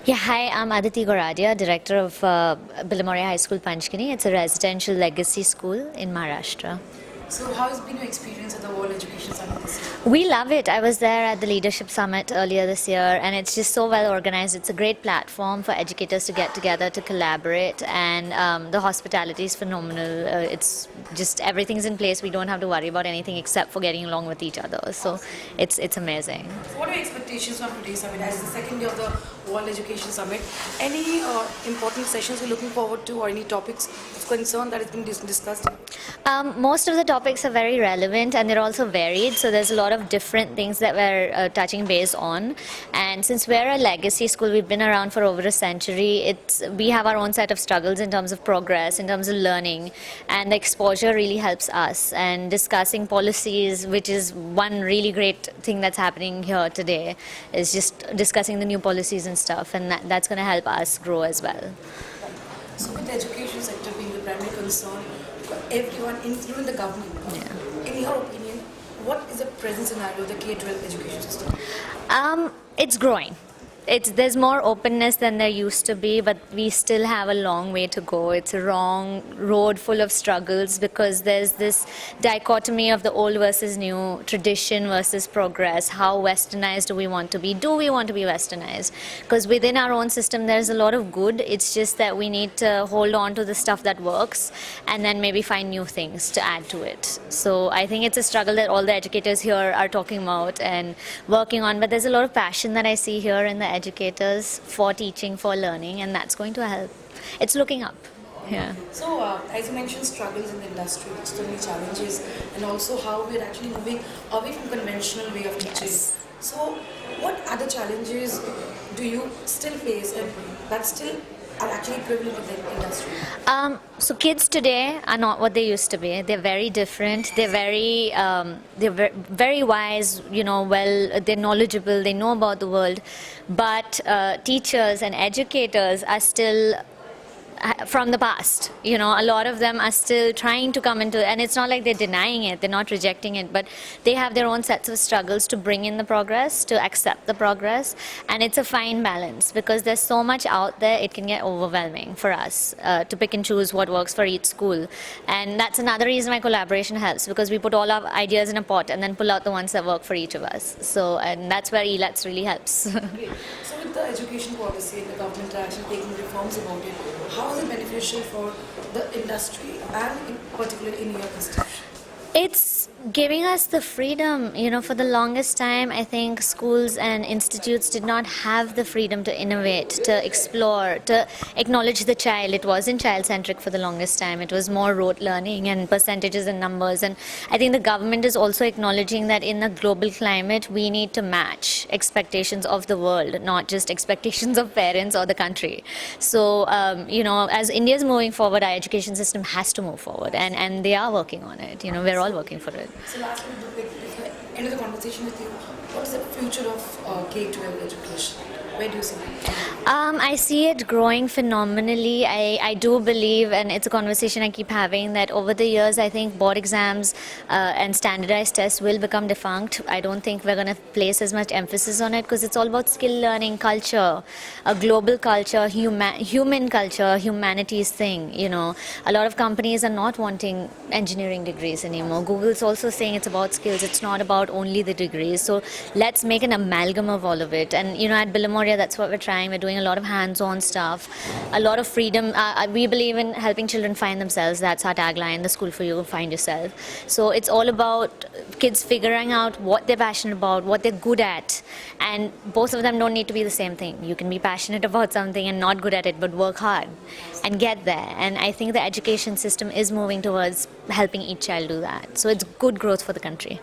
Yeah, hi, I'm Aditi Goradia, director of Billimoria High School, Panchgani. It's a residential legacy school in Maharashtra. So how has been your experience at the World Education Summit this year? We love it. I was there at the Leadership Summit earlier this year, and it's just so well organized. It's a great platform for educators to get together to collaborate, and the hospitality is phenomenal. It's just everything's in place. We don't have to worry about anything except for getting along with each other. So it's amazing. So what are your expectations from today's summit? As the second day of the World Education Summit, any important sessions you're looking forward to, or any topics of concern that has been discussed? Most of the topics are very relevant, and they're also varied. So there's a lot of different things that we're touching base on. And since we're a legacy school, we've been around for over a century. We have our own set of struggles in terms of progress, in terms of learning, and the exposure really helps us. And discussing policies, which is one really great thing that's happening here today, is just discussing the new policies and stuff, and that's going to help us grow as well. So with the education sector being the primary concern for everyone, including the government, in your opinion, what is the present scenario of the K-12 education system? It's growing. There's more openness than there used to be, but we still have a long way to go. It's a long road full of struggles because there's this dichotomy of the old versus new, tradition versus progress. How westernized do we want to be? Do we want to be westernized? Because within our own system there's a lot of good. It's just that we need to hold on to the stuff that works and then maybe find new things to add to it. So I think it's a struggle that all the educators here are talking about and working on, but there's a lot of passion that I see here in the educators for teaching, for learning, and that's going to help. It's looking up. Yeah. So, as you mentioned, struggles in the industry, so many challenges, and also how we're actually moving away from conventional way of teaching. Yes. So, what other challenges do you still face, and that still are actually prevalent in the industry? So kids today are not what they used to be. They're very different. They're very wise. They're knowledgeable. They know about the world, but teachers and educators are still from the past. A lot of them are still trying to come into, and it's not like they're denying it, they're not rejecting it, but they have their own sets of struggles to bring in the progress, to accept the progress, and it's a fine balance because there's so much out there, it can get overwhelming for us to pick and choose what works for each school. And that's another reason why collaboration helps, because we put all our ideas in a pot and then pull out the ones that work for each of us. So, and that's where ELATS really helps. Great. So with the education policy and the government are actually taking reforms about it, how is it beneficial for the industry and in particular in your institution? It's giving us the freedom. For the longest time, I think schools and institutes did not have the freedom to innovate, to explore, to acknowledge the child. It wasn't child-centric for the longest time. It was more rote learning and percentages and numbers. And I think the government is also acknowledging that in a global climate, we need to match expectations of the world, not just expectations of parents or the country. So, as India is moving forward, our education system has to move forward. And they are working on it. We're all working for it. So lastly, to end of the conversation with you, what is the future of K-12 education? Where do you see it? I see it growing phenomenally. I do believe, and it's a conversation I keep having, that over the years I think board exams and standardized tests will become defunct. I don't think we're going to place as much emphasis on it because it's all about skill learning, culture, a global culture, human culture, humanities thing. A lot of companies are not wanting engineering degrees anymore. Google's also saying it's about skills. It's not about only the degrees. So let's make an amalgam of all of it. And at Billimoria, that's what we're trying. We're doing a lot of hands-on stuff, a lot of freedom. We believe in helping children find themselves. That's our tagline, the school for you, find yourself. So it's all about kids figuring out what they're passionate about, what they're good at, and both of them don't need to be the same thing. You can be passionate about something and not good at it, but work hard and get there. And I think the education system is moving towards helping each child do that. So it's good growth for the country.